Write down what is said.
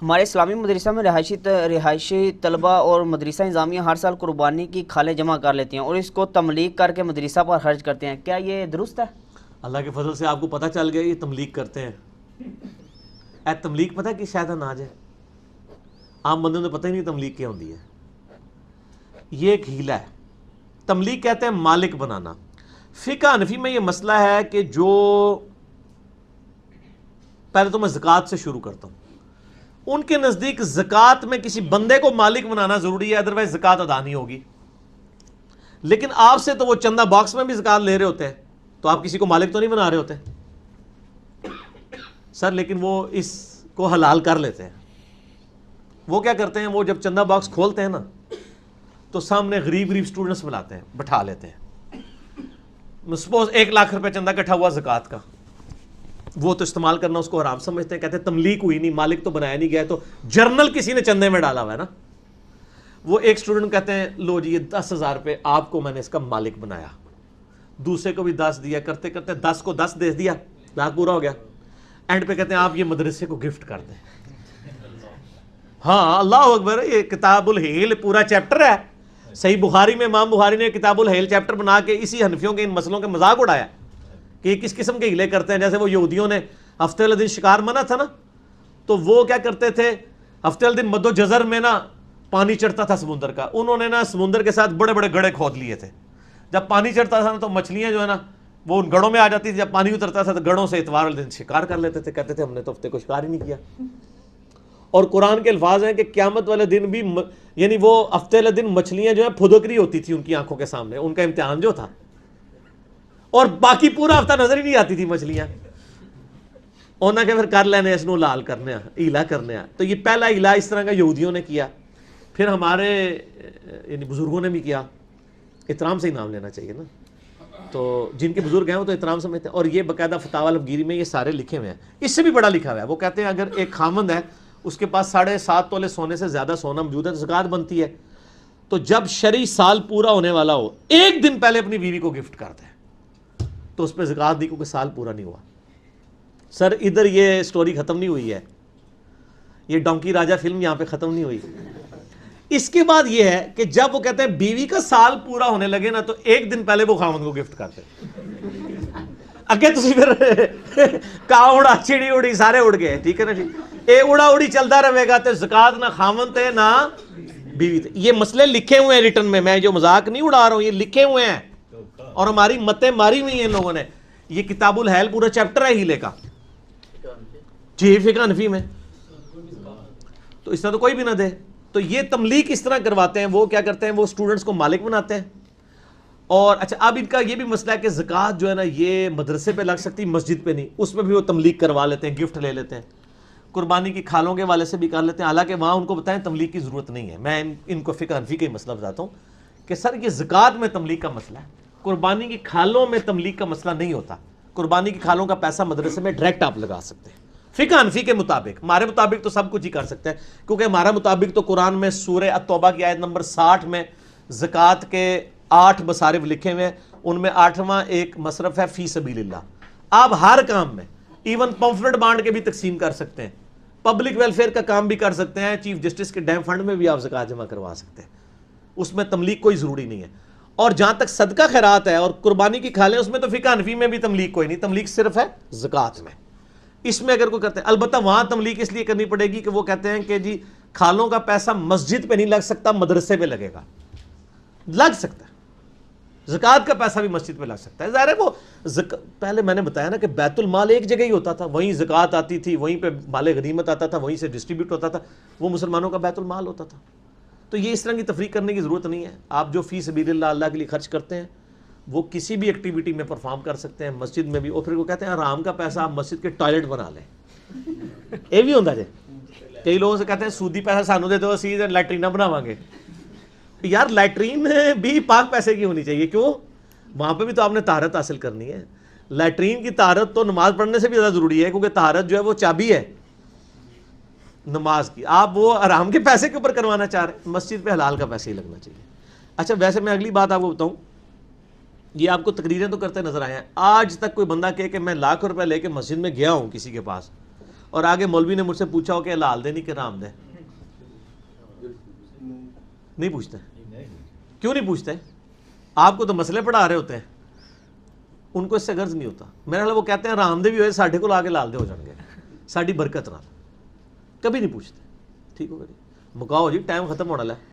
ہمارے اسلامی مدرسہ میں رہائشی طلبہ اور مدرسہ انظامیہ ہر سال قربانی کی کھالیں جمع کر لیتی ہیں اور اس کو تملیغ کر کے مدرسہ پر خرچ کرتے ہیں، کیا یہ درست ہے؟ اللہ کے فضل سے آپ کو پتہ چل گیا یہ تملیغ کرتے ہیں۔ اے تملیغ پتہ ہے کہ شاید نہ جائے، عام بندوں نے پتہ ہی نہیں تملیغ کیا ہوتی ہے۔ یہ ایک ہیلا ہے۔ تملیغ کہتے ہیں مالک بنانا۔ فقہ حنفی میں یہ مسئلہ ہے کہ جو پہلے تو میں زکوٰۃ سے شروع کرتا ہوں، ان کے نزدیک زکوٰۃ میں کسی بندے کو مالک بنانا ضروری ہے، ادروائز زکوٰۃ ادا نہیں ہوگی۔ لیکن آپ سے تو وہ چندہ باکس میں بھی زکوٰۃ لے رہے ہوتے ہیں، تو آپ کسی کو مالک تو نہیں بنا رہے ہوتے سر، لیکن وہ اس کو حلال کر لیتے ہیں۔ وہ کیا کرتے ہیں، وہ جب چندہ باکس کھولتے ہیں نا تو سامنے غریب سٹوڈنٹس بلاتے ہیں، بٹھا لیتے ہیں۔ سپوز 1 لاکھ روپے چندہ اکٹھا ہوا زکوٰۃ کا، وہ تو استعمال کرنا اس کو حرام سمجھتے ہیں، کہتے ہیں تملیغ ہوئی نہیں، مالک تو بنایا نہیں گیا، تو جرنل کسی نے چندے میں ڈالا ہوا ہے نا۔ وہ ایک اسٹوڈنٹ کہتے ہیں لو جی یہ 10,000 روپے آپ کو میں نے اس کا مالک بنایا، دوسرے کو بھی 10 دیا، کرتے کرتے 10 کو 10 دے دیا، لاکھ پورا ہو گیا۔ اینڈ پہ کہتے ہیں آپ یہ مدرسے کو گفٹ کر دیں۔ ہاں اللہ اکبر، یہ کتاب الحیل پورا چیپٹر ہے صحیح بخاری میں، امام بخاری نے کتاب الحیل چیپٹر بنا کے اسی حنفیوں کے ان مسئلوں کے مذاق اڑایا کہ یہ کس قسم کے ہیلے کرتے ہیں۔ جیسے وہ یہودیوں نے ہفتے والے دن شکار منع تھا نا، تو وہ کیا کرتے تھے، ہفتے والے دن مد و جزر میں نا پانی چڑھتا تھا سمندر کا، انہوں نے نا سمندر کے ساتھ بڑے بڑے گڑھے کھود لیے تھے۔ جب پانی چڑھتا تھا نا تو مچھلیاں جو ہے نا وہ ان گڑھوں میں آ جاتی تھی، جب پانی اترتا تھا تو گڑھوں سے اتوار والے دن شکار کر لیتے تھے، کہتے تھے ہم نے تو ہفتے کو شکار ہی نہیں کیا۔ اور قرآن کے الفاظ ہیں کہ قیامت والے دن بھی یعنی وہ ہفتے والے دن مچھلیاں جو ہیں پھدکری ہوتی تھی ان کی آنکھوں کے سامنے، ان کا امتحان جو تھا، اور باقی پورا ہفتہ نظر ہی نہیں آتی تھی مچھلیاں۔ انہوں نے پھر کر لینے اس نو لال کرنے ہیلا کرنے۔ تو یہ پہلا ہیلا اس طرح کا یہودیوں نے کیا، پھر ہمارے یعنی بزرگوں نے بھی کیا۔ احترام سے ہی نام لینا چاہیے نا، تو جن کے بزرگ ہیں وہ تو احترام سمجھتے ہیں، اور یہ باقاعدہ فتاوی الفگیری میں یہ سارے لکھے ہوئے ہیں۔ اس سے بھی بڑا لکھا ہوا ہے، وہ کہتے ہیں اگر ایک خامند ہے اس کے پاس 7.5 تولے سونے سے زیادہ سونا موجود ہے تو زکوٰۃ بنتی ہے، تو جب شرعی سال پورا ہونے والا ہو 1 دن پہلے اپنی بیوی کو گفٹ کرتا ہے تو اس پہ زکوٰۃ نہیں، کیونکہ سال پورا نہیں ہوا۔ سر ادھر یہ سٹوری ختم نہیں ہوئی ہے، یہ ڈونکی راجہ فلم یہاں پہ ختم نہیں ہوئی۔ اس کے بعد یہ ہے کہ جب وہ کہتے ہیں بیوی کا سال پورا ہونے لگے نا تو 1 دن پہلے وہ خاوند کو گفٹ کرتے اگے تسی پھر کاؤ اڑا چڑی اڑی سارے اڑ گئے، ٹھیک ہے نا جی، اے اڑا اڑی چلتا رہے گا تو زکوٰۃ نہ خاوند تے نہ بیوی تے۔ یہ مسئلے لکھے ہوئے ہیں ریٹن میں جو مذاق نہیں اڑا رہا ہوں، یہ لکھے ہوئے ہیں اور ہماری متیں ماری ہوئی ہیں ان لوگوں نے۔ یہ کتاب الحیل پورا چیپٹر ہے ہیلے کا جی، فقہ حنفی میں، تو اس طرح تو کوئی بھی نہ دے۔ تو یہ تملیغ اس طرح کرواتے ہیں، وہ کیا کرتے ہیں، وہ اسٹوڈنٹس کو مالک بناتے ہیں۔ اور اچھا اب ان کا یہ بھی مسئلہ ہے کہ زکوٰۃ جو ہے نا یہ مدرسے پہ لگ سکتی، مسجد پہ نہیں، اس میں بھی وہ تملیغ کروا لیتے ہیں، گفٹ لے لیتے ہیں۔ قربانی کی کھالوں کے والے سے بھی کر لیتے ہیں، حالانکہ وہاں ان کو بتائیں تملیغ کی ضرورت نہیں ہے۔ میں ان کو فقہ حنفی کا ہی مسئلہ بتاتا ہوں کہ سر یہ زکوٰۃ میں تملیغ کا مسئلہ ہے، قربانی کی کھالوں میں تملیغ کا مسئلہ نہیں ہوتا۔ قربانی کی کھالوں کا پیسہ مدرسے میں ڈائریکٹ آپ لگا سکتے ہیں فقہ حنفی کے مطابق۔ ہمارے مطابق تو سب کچھ ہی کر سکتے ہیں، کیونکہ ہمارا مطابق تو قرآن میں سورہ التوبہ کی آیت نمبر 60 میں زکوٰۃ کے 8 مصارف لکھے ہوئے ہیں، ان میں 8واں ایک مصرف ہے فی سبیل اللہ۔ آپ ہر کام میں ایون پمفلٹ بانٹ کے بھی تقسیم کر سکتے ہیں، پبلک ویلفیئر کا کام بھی کر سکتے ہیں، چیف جسٹس کے ڈیم فنڈ میں بھی آپ زکوٰۃ جمع کروا سکتے ہیں، اس میں تملیغ کوئی ضروری نہیں ہے۔ اور جہاں تک صدقہ خیرات ہے اور قربانی کی کھالیں، اس میں تو فقہ حنفی میں بھی تملیغ کوئی نہیں، تملیغ صرف ہے زکوٰۃ میں۔ اس میں اگر کوئی کرتے ہیں، البتہ وہاں تملیغ اس لیے کرنی پڑے گی کہ وہ کہتے ہیں کہ جی کھالوں کا پیسہ مسجد پہ نہیں لگ سکتا، مدرسے پہ لگے گا، لگ سکتا ہے۔ زکوٰۃ کا پیسہ بھی مسجد پہ لگ سکتا ہے، ظاہر ہے وہ پہلے میں نے بتایا نا کہ بیت المال ایک جگہ ہی ہوتا تھا، وہیں زکوٰۃ آتی تھی، وہیں پہ مال غنیمت آتا تھا، وہیں سے ڈسٹریبیوٹ ہوتا تھا، وہ مسلمانوں کا بیت المال ہوتا تھا۔ تو یہ اس طرح کی تفریق کرنے کی ضرورت نہیں ہے۔ آپ جو فی سبیل اللہ اللہ کے لیے خرچ کرتے ہیں وہ کسی بھی ایکٹیویٹی میں پرفارم کر سکتے ہیں، مسجد میں بھی۔ اور پھر وہ کہتے ہیں آرام کا پیسہ آپ مسجد کے ٹوائلٹ بنا لیں، یہ بھی ہوتا ہے۔ کئی لوگوں سے کہتے ہیں سودی پیسہ سانو دے دو اسی لیٹرینہ بناواں گے۔ یار لیٹرین بھی پاک پیسے کی ہونی چاہیے، کیوں؟ وہاں پہ بھی تو آپ نے طہارت حاصل کرنی ہے۔ لیٹرین کی طہارت تو نماز پڑھنے سے بھی زیادہ ضروری ہے، کیونکہ طہارت جو ہے وہ چابی ہے نماز کی۔ آپ وہ آرام کے پیسے کے اوپر کروانا چاہ رہے ہیں، مسجد پہ حلال کا پیسہ ہی لگنا چاہیے۔ اچھا ویسے میں اگلی بات آپ کو بتاؤں، یہ آپ کو تقریریں تو کرتے نظر آئے ہیں، آج تک کوئی بندہ کہے کہ میں 1,00,000 روپے لے کے مسجد میں گیا ہوں کسی کے پاس اور آگے مولوی نے مجھ سے پوچھا ہو کہ حلال دے نہیں کہ حرام دے؟ نہیں پوچھتے؟ کیوں نہیں پوچھتے؟ آپ کو تو مسئلے پڑھا رہے ہوتے ہیں، ان کو اس سے غرض نہیں ہوتا. میرا خیال وہ کہتے ہیں حرام دے بھی ہوئے ساڈے کو آگے لال دے ہو جان گے ساڈی برکت نال، کبھی نہیں پوچھتے. ٹھیک ہوگا جی، مکاؤ جی، ٹائم ختم ہونے والا ہے.